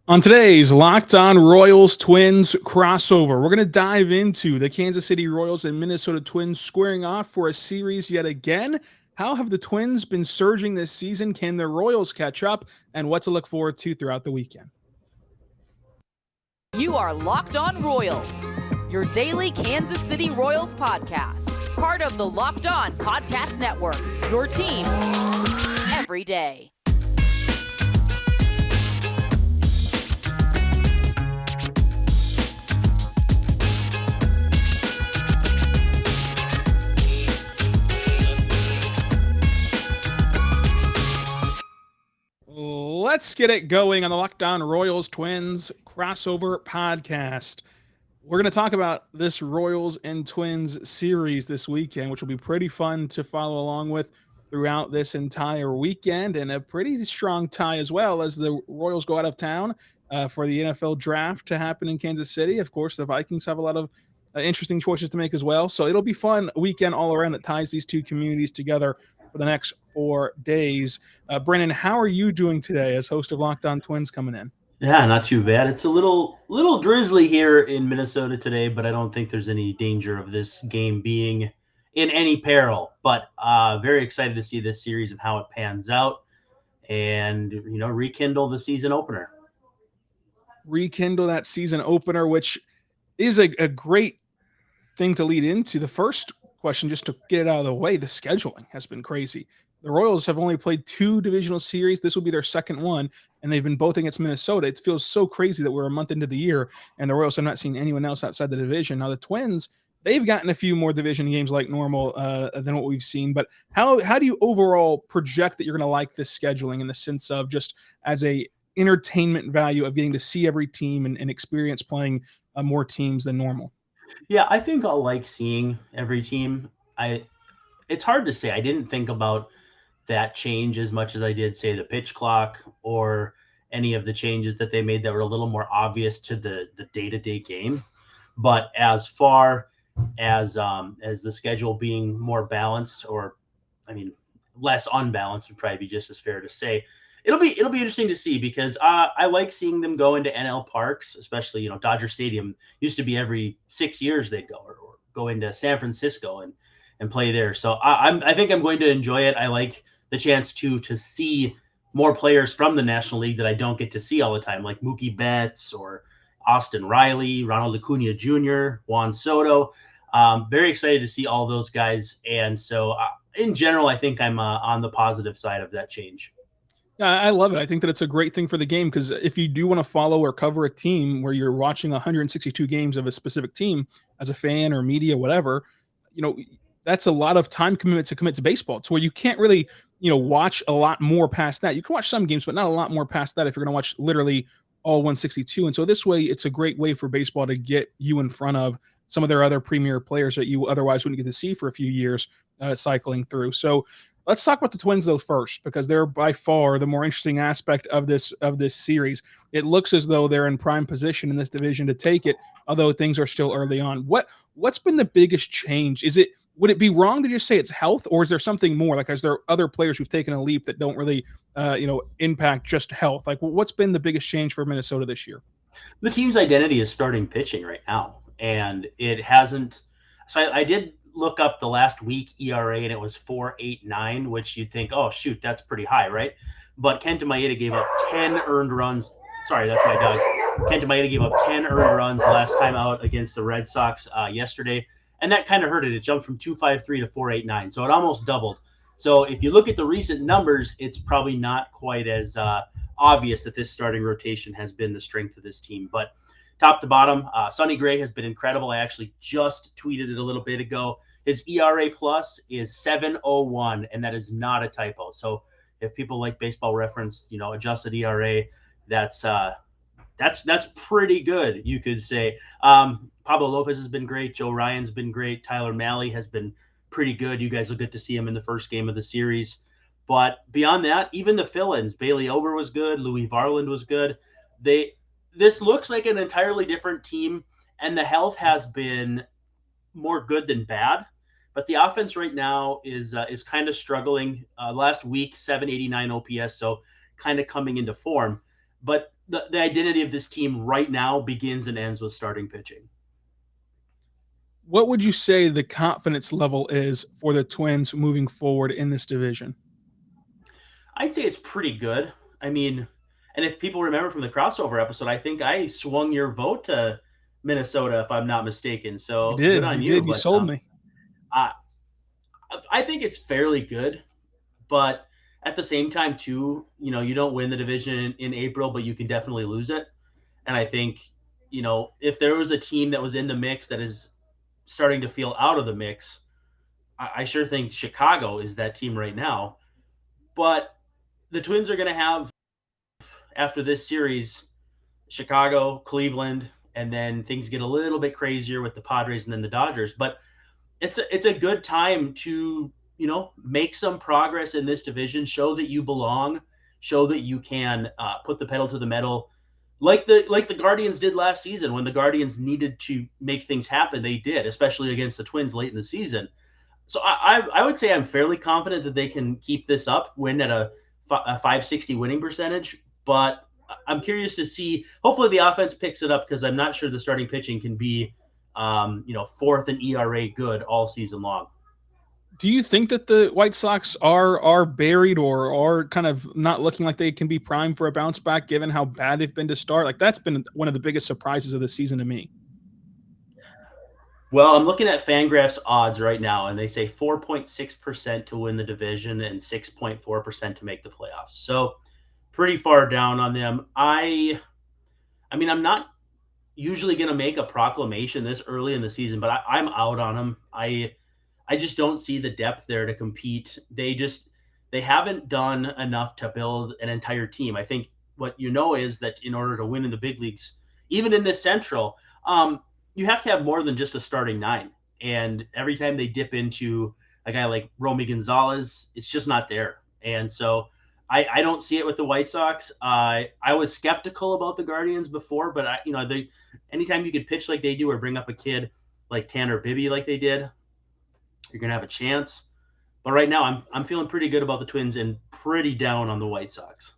On today's Locked On Royals Twins crossover, we're going to dive into the Kansas City Royals and Minnesota Twins squaring off for a series yet again. How have the Twins been surging this season? Can the Royals catch up? And what to look forward to throughout the weekend? You are Locked On Royals, your daily Kansas City Royals podcast. Part of the Locked On Podcast Network, your team every day. Let's get it going on the Locked On Royals Twins crossover podcast. We're going to talk about this Royals and Twins series this weekend, which will be pretty fun to follow along with throughout this entire weekend, and a pretty strong tie as well as the Royals go out of town for the NFL draft to happen in Kansas City. Of course, the Vikings have a lot of interesting choices to make as well. So it'll be fun weekend all around that ties these two communities together for the next 4 days. Brennan, how are you doing today as host of Locked On Twins coming in? Yeah, not too bad. It's a little drizzly here in Minnesota today, but I don't think there's any danger of this game being in any peril. But very excited to see this series and how it pans out, and rekindle the season opener. Rekindle that season opener, which is a great thing to lead into. The first question, just to get it out of the way, the scheduling has been crazy. The Royals have only played 2 divisional series. This will be their second one, and they've been both against Minnesota. It feels so crazy that we're a month into the year, and the Royals have not seen anyone else outside the division. Now, the Twins, they've gotten a few more division games like normal than what we've seen. But how do you overall project that you're going to like this scheduling in the sense of just as a entertainment value of getting to see every team and experience playing more teams than normal? Yeah, I think I'll like seeing every team. It's hard to say. I didn't think about that change as much as I did, say, the pitch clock or any of the changes that they made that were a little more obvious to the day-to-day game. But as far as the schedule being more balanced, or less unbalanced would probably be just as fair to say. It'll be interesting to see because I like seeing them go into NL parks, especially Dodger Stadium used to be every 6 years they'd go, or go into San Francisco and play there. So I think I'm going to enjoy it. I like the chance to see more players from the National League that I don't get to see all the time, like Mookie Betts or Austin Riley, Ronald Acuna Jr., Juan Soto. Very excited to see all those guys. And so in general, I think I'm on the positive side of that change. Yeah, I love it. I think that it's a great thing for the game because if you do want to follow or cover a team where you're watching 162 games of a specific team as a fan or media, whatever, that's a lot of time commitment to commit to baseball. It's where you can't really, watch a lot more past that. You can watch some games, but not a lot more past that if you're going to watch literally all 162. And so this way, it's a great way for baseball to get you in front of some of their other premier players that you otherwise wouldn't get to see for a few years cycling through. So let's talk about the Twins though first, because they're by far the more interesting aspect of this series. It looks as though they're in prime position in this division to take it, although things are still early on. What's been the biggest change? Would it be wrong to just say it's health, or is there something more? Like, is there other players who've taken a leap that don't really, impact just health? Like, what's been the biggest change for Minnesota this year? The team's identity is starting pitching right now, and it hasn't. So I did look up the last week ERA, and it was 4.89, which you'd think, oh shoot, that's pretty high, right? But Kenta Maeda gave up 10 earned runs. Sorry, that's my dog. Kenta Maeda gave up 10 earned runs last time out against the Red Sox yesterday. And that kind of hurt it. It jumped from 2.53 to 4.89. So it almost doubled. So if you look at the recent numbers, it's probably not quite as obvious that this starting rotation has been the strength of this team. But top to bottom, Sonny Gray has been incredible. I actually just tweeted it a little bit ago. His ERA plus is 7.01, and that is not a typo. So if people like Baseball Reference, adjusted ERA, that's pretty good, you could say. Pablo Lopez has been great. Joe Ryan's been great. Tyler Mahle has been pretty good. You guys will get to see him in the first game of the series. But beyond that, even the fill-ins, Bailey Ober was good. Louis Varland was good. This looks like an entirely different team, and the health has been more good than bad. But the offense right now is kind of struggling. Last week, 789 OPS, so kind of coming into form. But the identity of this team right now begins and ends with starting pitching. What would you say the confidence level is for the Twins moving forward in this division? I'd say it's pretty good. I mean, and if people remember from the crossover episode, I think I swung your vote to Minnesota, if I'm not mistaken. You So good did. on You you. did. You But sold me. I, I think it's fairly good. But at the same time, too, you don't win the division in April, but you can definitely lose it. And I think, if there was a team that was in the mix that is starting to feel out of the mix, I sure think Chicago is that team right now. But the Twins are going to have, after this series, Chicago, Cleveland, and then things get a little bit crazier with the Padres and then the Dodgers. But it's a good time to make some progress in this division, show that you belong, show that you can put the pedal to the metal, like the Guardians did last season. When the Guardians needed to make things happen, they did, especially against the Twins late in the season. So I would say I'm fairly confident that they can keep this up, win at a 560 winning percentage. But I'm curious to see. Hopefully, the offense picks it up because I'm not sure the starting pitching can be, fourth in ERA good all season long. Do you think that the White Sox are buried or are kind of not looking like they can be primed for a bounce back given how bad they've been to start? Like that's been one of the biggest surprises of the season to me. Well, I'm looking at Fangraphs odds right now, and they say 4.6% to win the division and 6.4% to make the playoffs. So pretty far down on them. I mean, I'm not usually going to make a proclamation this early in the season, but I'm out on them. I just don't see the depth there to compete. They haven't done enough to build an entire team. I think what is that in order to win in the big leagues, even in this Central, you have to have more than just a starting nine. And every time they dip into a guy like Romy Gonzalez, it's just not there. And so I don't see it with the White Sox. I was skeptical about the Guardians before, but they anytime you could pitch like they do or bring up a kid like Tanner Bibby like they did, you're gonna have a chance. But right now, I'm feeling pretty good about the Twins and pretty down on the White Sox.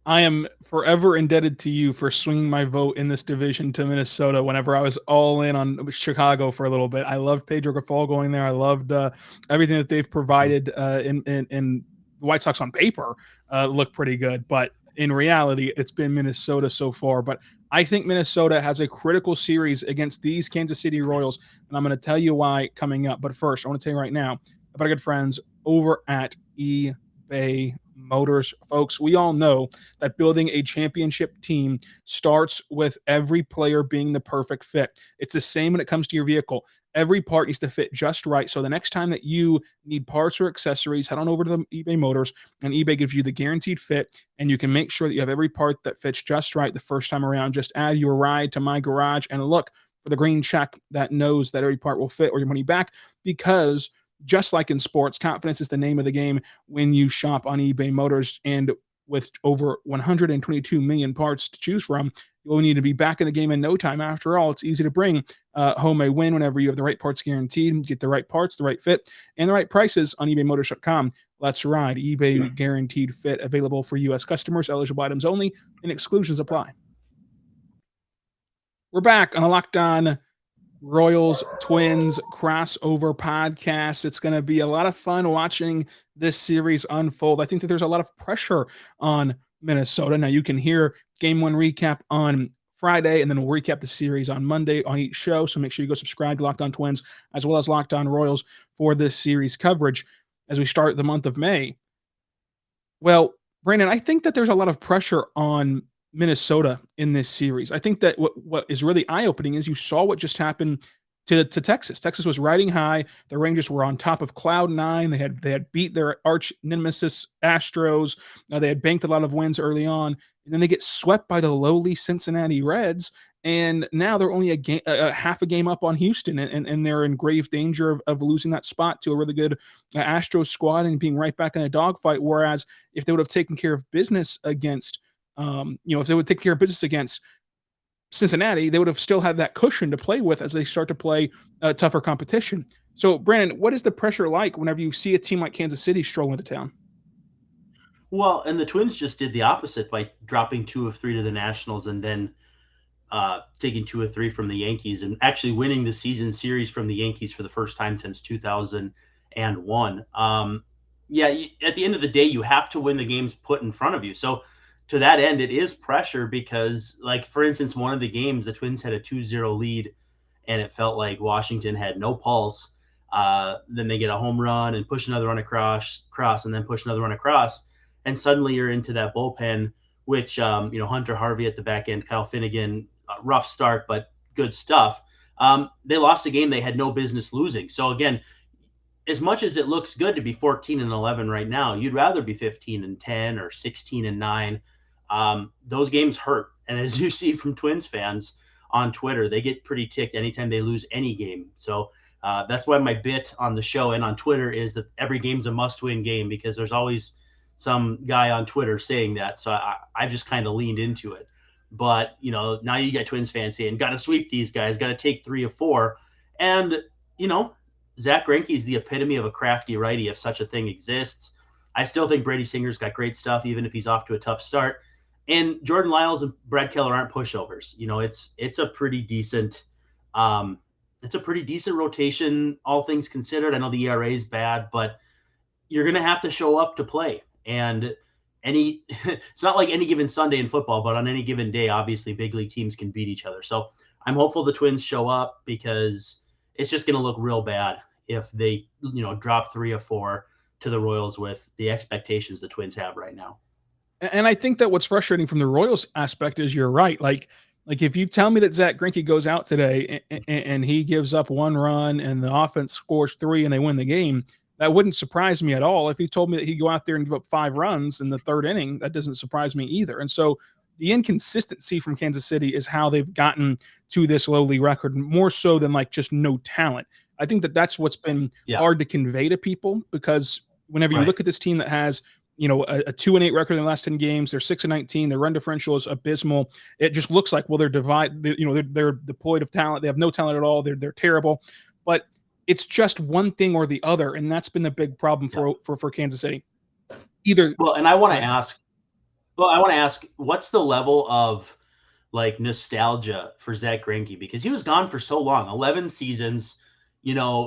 I am forever indebted to you for swinging my vote in this division to Minnesota whenever I was all in on Chicago for a little bit. I loved Pedro Grifol going there. I loved everything that they've provided in the White Sox on paper look pretty good, but in reality, it's been Minnesota so far. But I think Minnesota has a critical series against these Kansas City Royals, and I'm going to tell you why coming up. But first, I want to tell you right now about our good friends over at eBay Motors. Folks, we all know that building a championship team starts with every player being the perfect fit. It's the same when it comes to your vehicle. Every part needs to fit just right. So the next time that you need parts or accessories, head on over to the eBay Motors, and eBay gives you the guaranteed fit, and you can make sure that you have every part that fits just right the first time around. Just add your ride to my garage and look for the green check that knows that every part will fit or your money back, because just like in sports, confidence is the name of the game when you shop on eBay Motors. And with over 122 million parts to choose from, you'll need to be back in the game in no time. After all, it's easy to bring home a win whenever you have the right parts guaranteed, get the right parts, the right fit, and the right prices on ebaymotors.com. Let's ride. eBay guaranteed fit available for U.S. customers, eligible items only, and exclusions apply. We're back on a Locked On Royals Twins crossover podcast. It's going to be a lot of fun watching this series unfold. I think that there's a lot of pressure on Minnesota. Now you can hear game one recap on Friday, and then we'll recap the series on Monday on each show. So make sure you go subscribe to Locked On Twins as well as Locked On Royals for this series coverage as we start the month of May. Well, Brandon, I think that there's a lot of pressure on Minnesota in this series. I think that what is really eye-opening is you saw what just happened to Texas. Texas was riding high. The Rangers were on top of cloud nine. They had beat their arch nemesis Astros. They had banked a lot of wins early on, and then they get swept by the lowly Cincinnati Reds. And now they're only half a game up on Houston, and they're in grave danger of losing that spot to a really good Astros squad and being right back in a dogfight. Whereas if they would have taken care of business against if they would take care of business against Cincinnati, they would have still had that cushion to play with as they start to play tougher competition. So, Brandon, what is the pressure like whenever you see a team like Kansas City stroll into town? Well, and the Twins just did the opposite by dropping 2 of 3 to the Nationals and then taking 2 of 3 from the Yankees and actually winning the season series from the Yankees for the first time since 2001. Yeah, at the end of the day, you have to win the games put in front of you. So to that end, it is pressure because, like, for instance, one of the games, the Twins had a 2-0 lead and it felt like Washington had no pulse. Then they get a home run and push another run cross, and then push another run across. And suddenly you're into that bullpen, which, Hunter Harvey at the back end, Kyle Finnegan, rough start, but good stuff. They lost a game they had no business losing. So again, as much as it looks good to be 14-11 right now, you'd rather be 15-10 or 16-9. Those games hurt. And as you see from Twins fans on Twitter, they get pretty ticked anytime they lose any game. So that's why my bit on the show and on Twitter is that every game's a must-win game, because there's always some guy on Twitter saying that. So I just kind of leaned into it. But, now you got Twins fans saying, got to sweep these guys, got to take 3 of 4. And, Zach Greinke is the epitome of a crafty righty, if such a thing exists. I still think Brady Singer's got great stuff, even if he's off to a tough start. And Jordan Lyles and Brad Keller aren't pushovers. It's a pretty decent rotation, all things considered. I know the ERA is bad, but you're going to have to show up to play. And it's not like any given Sunday in football, but on any given day, obviously big league teams can beat each other. So I'm hopeful the Twins show up, because it's just going to look real bad if they, drop 3 of 4 to the Royals with the expectations the Twins have right now. And I think that what's frustrating from the Royals aspect is you're right. Like if you tell me that Zach Greinke goes out today and he gives up 1 run and the offense scores 3 and they win the game, that wouldn't surprise me at all. If you told me that he'd go out there and give up 5 runs in the 3rd inning, that doesn't surprise me either. And so the inconsistency from Kansas City is how they've gotten to this lowly record, more so than like just no talent. I think that that's what's been hard to convey to people, because whenever you look at this team that has, a 2-8 record in the last 10 games, they're 6-19, their run differential is abysmal. It just looks like, well, they're deployed of talent. They have no talent at all. They're terrible, but it's just one thing or the other. And that's been the big problem for Kansas City. I want to ask, what's the level of like nostalgia for Zach Greinke? Because he was gone for so long, 11 seasons,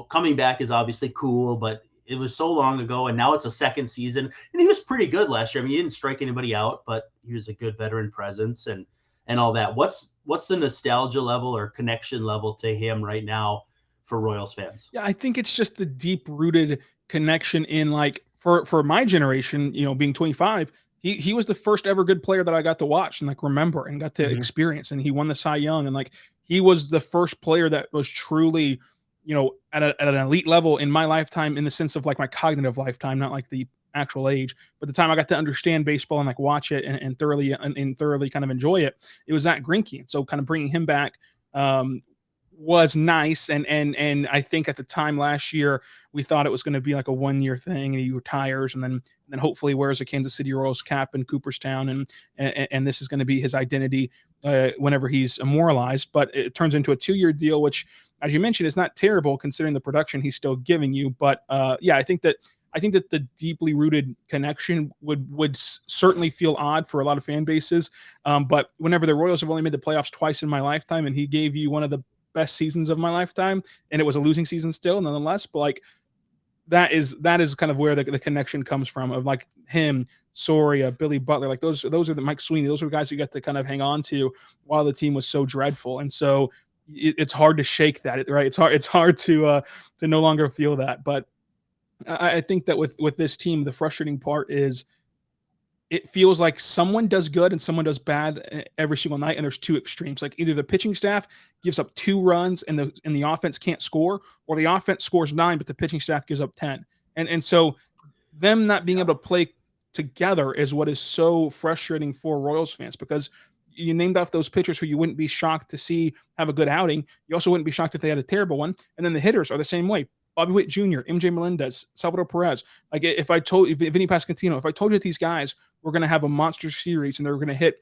coming back is obviously cool, but it was so long ago, and now it's a 2nd season, and he was pretty good last year. I mean, he didn't strike anybody out, but he was a good veteran presence and all that. What's the nostalgia level or connection level to him right now for Royals fans? Yeah, I think it's just the deep-rooted connection in, like, for my generation, being 25, he was the first ever good player that I got to watch and like remember and got to experience, and he won the Cy Young, and like he was the first player that was truly, at an elite level in my lifetime, in the sense of like my cognitive lifetime, not like the actual age, but the time I got to understand baseball and like watch it and thoroughly kind of enjoy it. It was Zach Greinke, and so kind of bringing him back was nice. And I think at the time last year, we thought it was going to be like a 1-year thing, and he retires and then hopefully wears a Kansas City Royals cap in Cooperstown. And this is going to be his identity whenever he's immortalized. But it turns into a 2-year deal, which, as you mentioned, is not terrible considering the production he's still giving you. But I think that the deeply rooted connection would certainly feel odd for a lot of fan bases. But whenever the Royals have only made the playoffs twice in my lifetime, and he gave you one of the best seasons of my lifetime, and it was a losing season still, nonetheless, but like that is kind of where the connection comes from, of like him, Soria, Billy Butler, like those are the Mike Sweeney, those are the guys you got to kind of hang on to while the team was so dreadful. And so it's hard to shake that, right? It's hard to no longer feel that. But I think that with this team, the frustrating part is it feels like someone does good and someone does bad every single night, and there's 2 extremes. Like either the pitching staff gives up 2 runs and the offense can't score, or the offense scores 9 but the pitching staff gives up 10. And so them not being able to play together is what is so frustrating for Royals fans, because you named off those pitchers who you wouldn't be shocked to see have a good outing. You also wouldn't be shocked if they had a terrible one. And then the hitters are the same way. Bobby Witt Jr., MJ Melendez, Salvador Perez. Like if Vinny Pasquantino, if I told you that these guys were going to have a monster series and they were going to hit,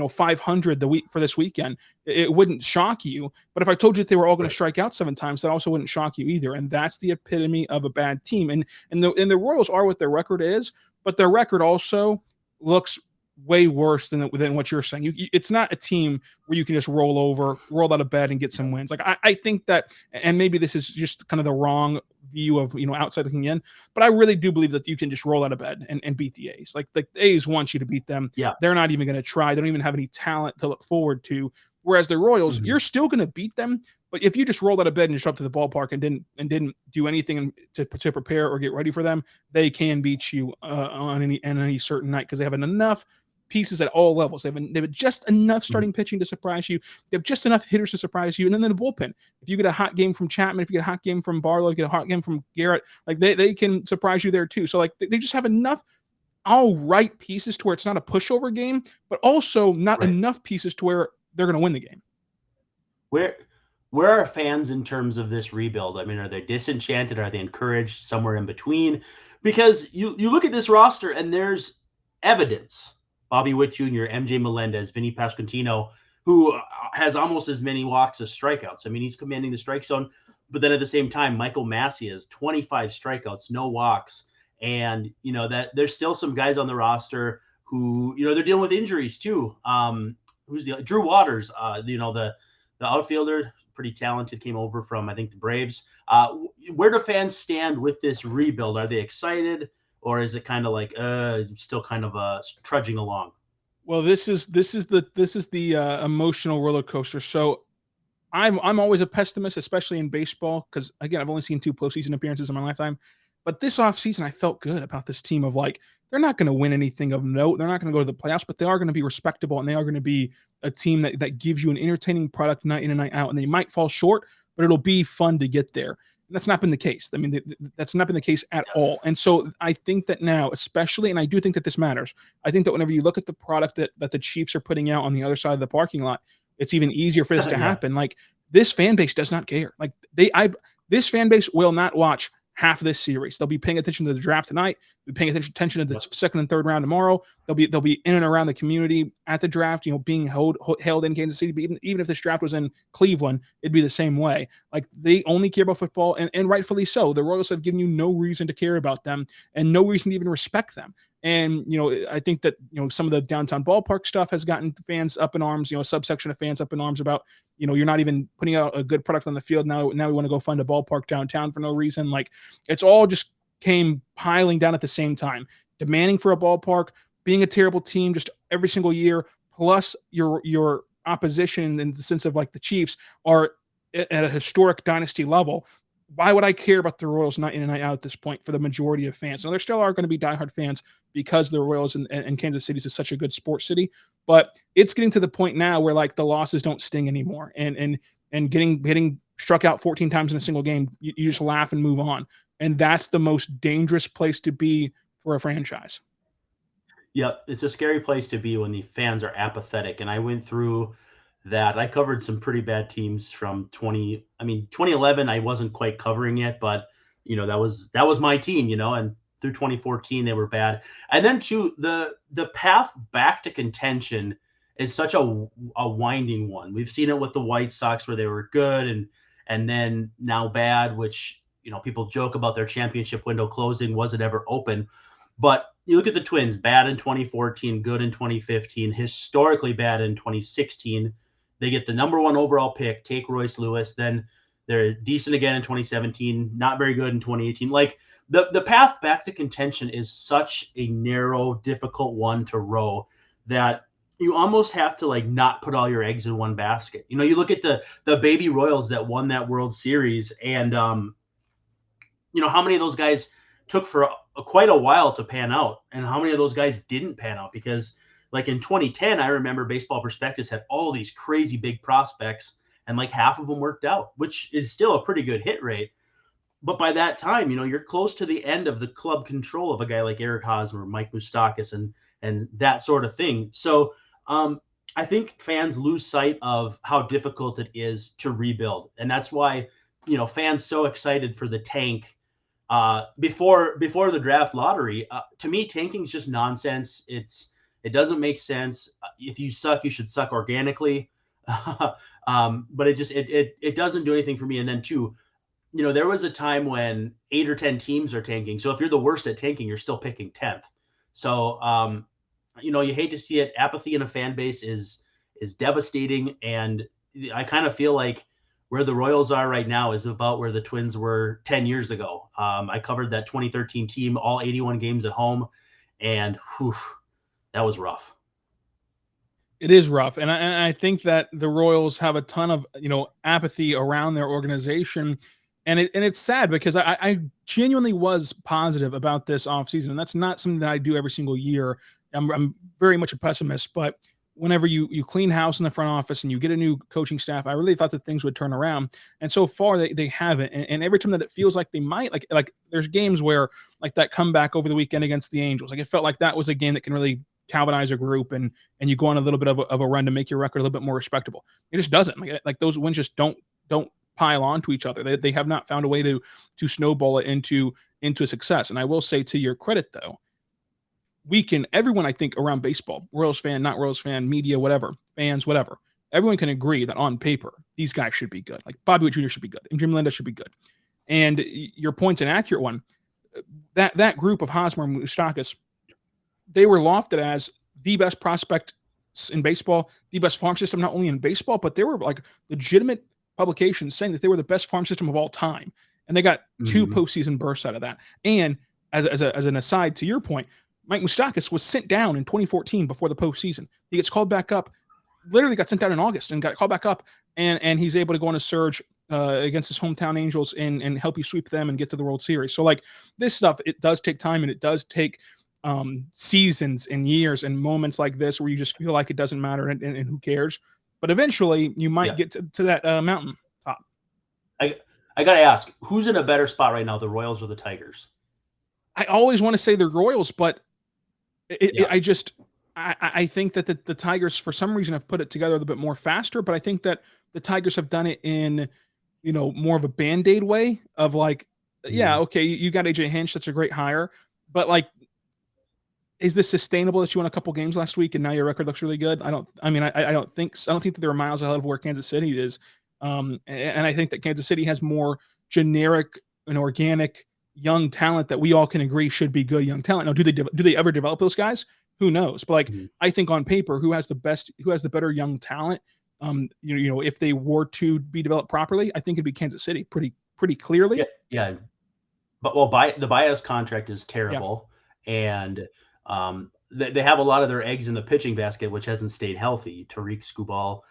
500 this weekend, it wouldn't shock you. But if I told you that they were all going to strike out 7 times, that also wouldn't shock you either. And that's the epitome of a bad team. And the Royals are what their record is, but their record also looks way worse than what you're saying. It's not a team where you can just roll out of bed and get some wins. Like I think that, and maybe this is just kind of the wrong view of outside looking in, but I really do believe that you can just roll out of bed and beat the A's. Like the A's want you to beat them. Yeah. They're not even going to try. They don't even have any talent to look forward to. Whereas the Royals, Mhm. you're still going to beat them. But if you just rolled out of bed and show up to the ballpark and didn't do anything to prepare or get ready for them, they can beat you on any certain night because they have enough pieces at all levels. They have just enough Mhm. starting pitching to surprise you. They have just enough hitters to surprise you, and then in the bullpen, if you get a hot game from Chapman, if you get a hot game from Barlow, you get a hot game from Garrett, like they can surprise you there too. So like they just have enough all right pieces to where it's not a pushover game, but also not Right. enough pieces to where they're going to win the game. Where where are fans in terms of this rebuild? I mean, are they disenchanted? Are they encouraged? Somewhere in between? Because you look at this roster and there's evidence. Bobby Witt Jr., MJ Melendez, Vinny Pasquantino, who has almost as many walks as strikeouts. I mean, he's commanding the strike zone. But then at the same time, Michael Massey has 25 strikeouts, no walks. And, that there's still some guys on the roster who, they're dealing with injuries too. Who's the Drew Waters, the outfielder, pretty talented, came over from, I think, the Braves. Where do fans stand with this rebuild? Are they excited, or is it kind of like still kind of trudging along? Well, this is the emotional roller coaster. So I'm always a pessimist, especially in baseball, because again, I've only seen 2 postseason appearances in my lifetime. But this offseason, I felt good about this team of like, they're not going to win anything of note. They're not going to go to the playoffs, but they are going to be respectable and they are going to be a team that gives you an entertaining product night in and night out. And they might fall short, but it'll be fun to get there. And that's not been the case. I mean, that's not been the case at all. And so I think that now, especially, and I do think that this matters, I think that whenever you look at the product that the Chiefs are putting out on the other side of the parking lot, it's even easier for this to Yeah. happen. Like this fan base does not care. Like this fan base will not watch half of this series. They'll be paying attention to the draft tonight. They'll be paying attention to the second and third round tomorrow. They'll be in and around the community at the draft. Being held in Kansas City. But even if this draft was in Cleveland, it'd be the same way. Like they only care about football, and rightfully so. The Royals have given you no reason to care about them and no reason to even respect them. And I think that some of the downtown ballpark stuff has gotten fans up in arms. A subsection of fans up in arms about you're not even putting out a good product on the field. Now we want to go find a ballpark downtown for no reason. Like it's all just came piling down at the same time, demanding for a ballpark, being a terrible team just every single year, plus your opposition in the sense of like the Chiefs are at a historic dynasty level. Why would I care about the Royals night in and night out at this point for the majority of fans? Now, there still are going to be diehard fans because the Royals and Kansas City is such a good sports city, but it's getting to the point now where like the losses don't sting anymore, and getting struck out 14 times in a single game, you just laugh and move on, and that's the most dangerous place to be for a franchise. Yep, it's a scary place to be when the fans are apathetic. And I went through that. I covered some pretty bad teams from 2011 I wasn't quite covering yet, but that was my team, and through 2014 they were bad. And then too, the path back to contention is such a winding one. We've seen it with the White Sox where they were good and then now bad, which people joke about their championship window closing. Was it ever open? But you look at the Twins, bad in 2014, good in 2015, historically bad in 2016. They get the number 1 overall pick, take Royce Lewis. Then they're decent again in 2017, not very good in 2018. Like the path back to contention is such a narrow, difficult one to row that you almost have to like not put all your eggs in one basket. You look at the baby Royals that won that World Series, and how many of those guys took for quite a while to pan out, and how many of those guys didn't pan out? Because like in 2010, I remember Baseball Prospectus had all these crazy big prospects, and like half of them worked out, which is still a pretty good hit rate. But by that time, you're close to the end of the club control of a guy like Eric Hosmer, Mike Moustakas, and that sort of thing. So I think fans lose sight of how difficult it is to rebuild, and that's why fans so excited for the tank before the draft lottery. To me, tanking is just nonsense. It doesn't make sense. If you suck, you should suck organically. But it doesn't do anything for me. And then too, there was a time when 8 or 10 teams are tanking. So if you're the worst at tanking, you're still picking 10th. So You hate to see it. Apathy in a fan base is devastating, and I kind of feel like where the Royals are right now is about where the Twins were 10 years ago. I covered that 2013 team, all 81 games at home, and whew, that was rough. It is rough, and I think that the Royals have a ton of apathy around their organization, and it's sad because I genuinely was positive about this offseason, and that's not something that I do every single year. I'm very much a pessimist, but whenever you clean house in the front office and you get a new coaching staff, I really thought that things would turn around, and so far they haven't. And every time that it feels like they might, like there's games where like that comeback over the weekend against the Angels, like it felt like that was a game that can really galvanize a group and you go on a little bit of a run to make your record a little bit more respectable. It just doesn't. Like those wins just don't pile onto each other. They have not found a way to snowball it into a success. And I will say, to your credit though, everyone I think around baseball, Royals fan, not Royals fan, media, whatever, fans, whatever, everyone can agree that on paper these guys should be good. Like Bobby Witt Jr. should be good, and Jim Melendez should be good. And your point's an accurate one. That group of Hosmer and Moustakas, they were lofted as the best prospect in baseball, the best farm system, not only in baseball, but there were like legitimate publications saying that they were the best farm system of all time. And they got two postseason bursts out of that. And as an aside to your point, Mike Moustakas was sent down in 2014 before the postseason. He gets called back up, literally got sent down in August and got called back up. And he's able to go on a surge against his hometown Angels and help you sweep them and get to the World Series. So like this stuff, it does take time, and it does take seasons and years and moments like this where you just feel like it doesn't matter and who cares. But eventually you might get to that mountain top. I got to ask, who's in a better spot right now, the Royals or the Tigers? I always want to say the Royals, but I think that the Tigers, for some reason, have put it together a little bit more faster, but I think that the Tigers have done it in, more of a Band-Aid way of like, okay, you got AJ Hinch. That's a great hire. But like, is this sustainable that you won a couple games last week and now your record looks really good? I don't think so. I don't think that they're miles ahead of where Kansas City is. And I think that Kansas City has more generic and organic young talent that we all can agree should be good young talent. Now, do they ever develop those guys? Who knows? But like, I think on paper, who has the better young talent? If they were to be developed properly, I think it'd be Kansas City pretty clearly. Yeah. But the Baez contract is terrible, and they have a lot of their eggs in the pitching basket, which hasn't stayed healthy. Tariq Skubal,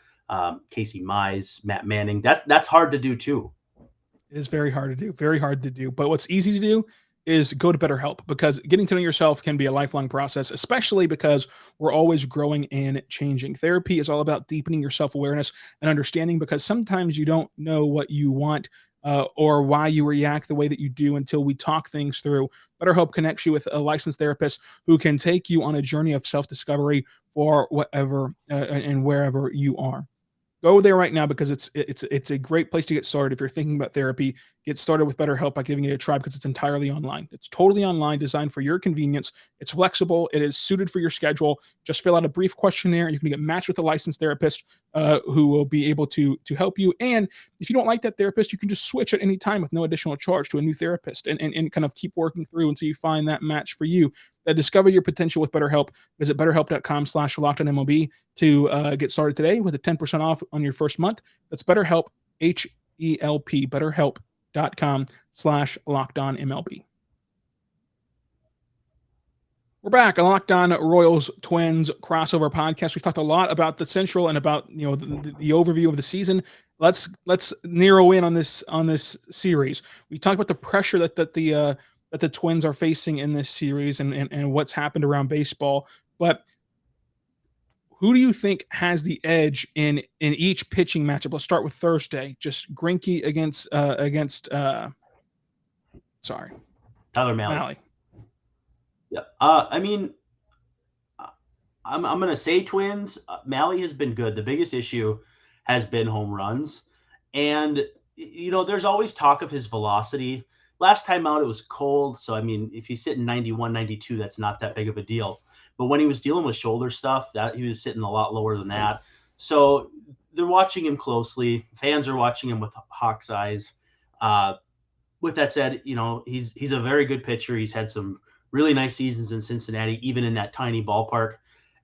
Casey Mize, Matt Manning. That's hard to do too. It is very hard to do. But what's easy to do is go to BetterHelp, because getting to know yourself can be a lifelong process, especially because we're always growing and changing. Therapy is all about deepening your self-awareness and understanding, because sometimes you don't know what you want or why you react the way that you do until we talk things through. BetterHelp connects you with a licensed therapist who can take you on a journey of self-discovery for whatever and wherever you are. Go there right now, because it's a great place to get started. If you're thinking about therapy, get started with BetterHelp by giving it a try, because it's entirely online. It's totally online, designed for your convenience. It's flexible. It is suited for your schedule. Just fill out a brief questionnaire, and you can get matched with a licensed therapist who will be able to help you. And if you don't like that therapist, you can just switch at any time with no additional charge to a new therapist and kind of keep working through until you find that match for you. Discover your potential with BetterHelp. Visit BetterHelp.com/LockedOnMLB to get started today with a 10% off on your first month. That's BetterHelp, HELP, BetterHelp.com/LockedOnMLB. We're back on Locked On Royals Twins crossover podcast. We've talked a lot about the Central and about the overview of the season. Let's narrow in on this series. We talked about the pressure that the Twins are facing in this series and what's happened around baseball. But who do you think has the edge in each pitching matchup? Let's start with Thursday. Just Greinke against Tyler Mahle. Yeah. I'm going to say Twins. Mahle has been good. The biggest issue has been home runs. And, there's always talk of his velocity. Last time out, it was cold. So, if he's sitting 91, 92, that's not that big of a deal. But when he was dealing with shoulder stuff, that he was sitting a lot lower than that. So they're watching him closely. Fans are watching him with hawk's eyes. With that said, he's a very good pitcher. He's had some really nice seasons in Cincinnati, even in that tiny ballpark.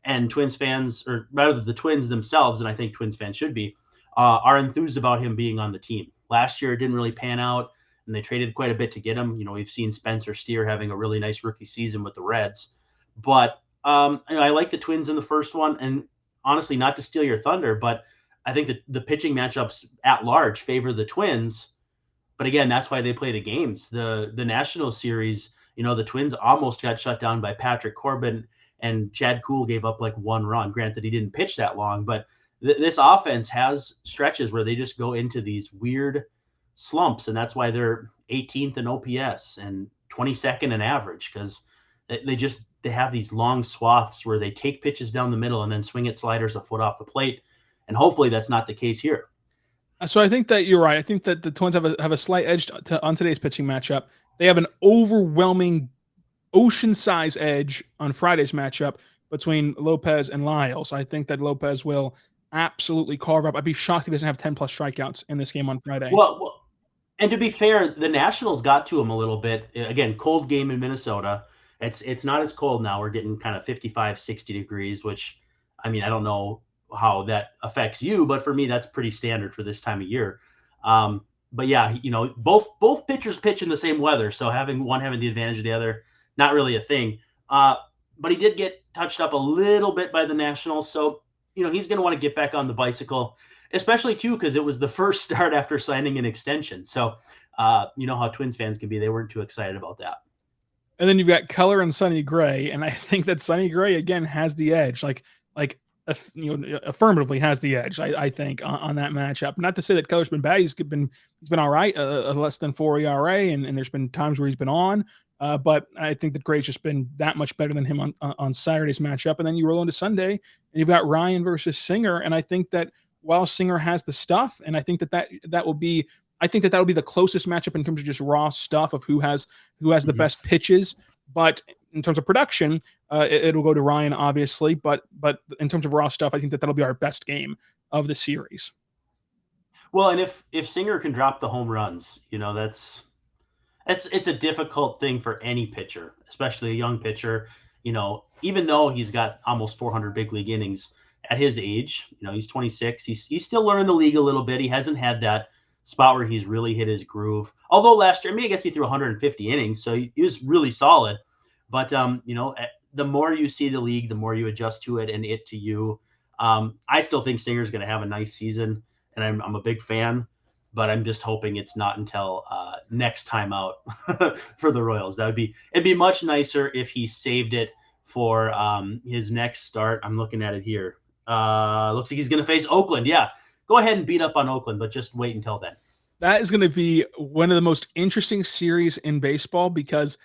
And Twins fans, or rather the Twins themselves, and I think Twins fans should be, are enthused about him being on the team. Last year, it didn't really pan out, and they traded quite a bit to get him. We've seen Spencer Steer having a really nice rookie season with the Reds. But I like the Twins in the first one. And honestly, not to steal your thunder, but I think that the pitching matchups at large favor the Twins. But again, that's why they play the games. The National Series, the Twins almost got shut down by Patrick Corbin, and Chad Kuhl gave up like 1 run. Granted, he didn't pitch that long, but this offense has stretches where they just go into these weird slumps, and that's why they're 18th in OPS and 22nd in average, because they have these long swaths where they take pitches down the middle and then swing at sliders a foot off the plate, and hopefully that's not the case here. So I think that you're right. I think that the Twins have a slight edge on today's pitching matchup. They have an overwhelming ocean-size edge on Friday's matchup between Lopez and Lyles. I think that Lopez will absolutely carve up. I'd be shocked if he doesn't have 10 plus strikeouts in this game on Friday. Well, and to be fair, the Nationals got to him a little bit. Again, cold game in Minnesota. It's not as cold now. We're getting kind of 55, 60 degrees, which, I mean, I don't know how that affects you, but for me, that's pretty standard for this time of year. But yeah, both pitchers pitch in the same weather, so having the advantage of the other, not really a thing. But he did get touched up a little bit by the Nationals, so he's going to want to get back on the bicycle, especially too because it was the first start after signing an extension. So you know how Twins fans can be; they weren't too excited about that. And then you've got Keller and Sonny Gray, and I think that Sonny Gray again has the edge, affirmatively has the edge. I think on that matchup. Not to say that Keller's been bad; he's been all right, a less than 4 ERA, and there's been times where he's been on. But I think that Gray's just been that much better than him on Saturday's matchup. And then you roll into Sunday, and you've got Ryan versus Singer, and I think that while Singer has the stuff, and I think that will be. I think that will be the closest matchup in terms of just raw stuff of who has the best pitches. But in terms of production, it'll go to Ryan, obviously. But in terms of raw stuff, I think that'll be our best game of the series. Well, and if Singer can drop the home runs, it's a difficult thing for any pitcher, especially a young pitcher. Even though he's got almost 400 big league innings at his age, he's 26. He's still learning the league a little bit. He hasn't had that spot where he's really hit his groove. Although last year, I guess he threw 150 innings, so he was really solid. But the more you see the league, the more you adjust to it and it to you. I still think Singer's going to have a nice season, and I'm a big fan. But I'm just hoping it's not until next time out for the Royals. It'd be much nicer if he saved it for his next start. I'm looking at it here. Looks like he's going to face Oakland. Yeah. Go ahead and beat up on Oakland, but just wait until then. That is going to be one of the most interesting series in baseball because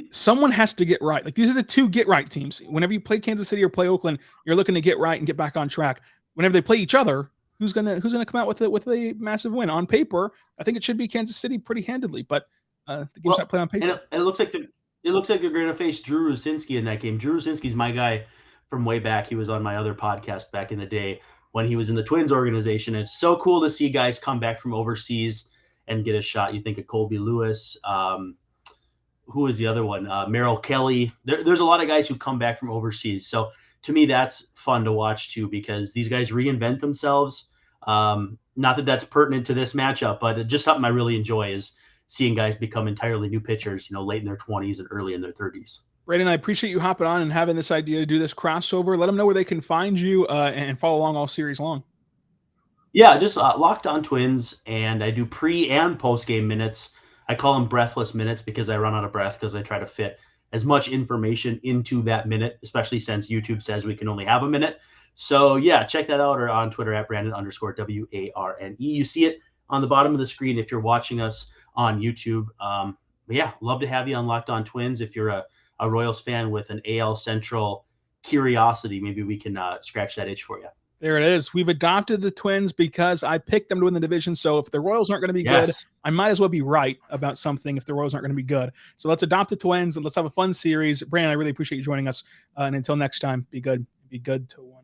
someone has to get right. Like these are the two get right teams. Whenever you play Kansas City or play Oakland, you're looking to get right and get back on track. Whenever they play each other, who's gonna come out with a massive win? On paper, I think it should be Kansas City pretty handedly, but the game's not played on paper. And it looks like they're going to face Drew Rucinski in that game. Drew Rucinski's my guy from way back. He was on my other podcast back in the day when he was in the Twins organization. It's so cool to see guys come back from overseas and get a shot. You think of Colby Lewis. Who is the other one? Merrill Kelly. There's a lot of guys who come back from overseas. So to me, that's fun to watch too, because these guys reinvent themselves. Not that that's pertinent to this matchup, but just something I really enjoy is seeing guys become entirely new pitchers, late in their 20s and early in their 30s. Brandon, I appreciate you hopping on and having this idea to do this crossover. Let them know where they can find you and follow along all series long. Yeah, just Locked On Twins, and I do pre and post game minutes. I call them breathless minutes because I run out of breath because I try to fit as much information into that minute, especially since YouTube says we can only have a minute. So yeah, check that out, or on Twitter at Brandon_WARNE. You see it on the bottom of the screen if you're watching us on YouTube. But yeah, love to have you on Locked On Twins. If you're a Royals fan with an AL Central curiosity, maybe we can scratch that itch for you. There it is. We've adopted the Twins because I picked them to win the division. So if the Royals aren't going to be good, I might as well be right about something if the Royals aren't going to be good. So let's adopt the Twins and let's have a fun series. Brandon, I really appreciate you joining us. And until next time, be good. Be good to one.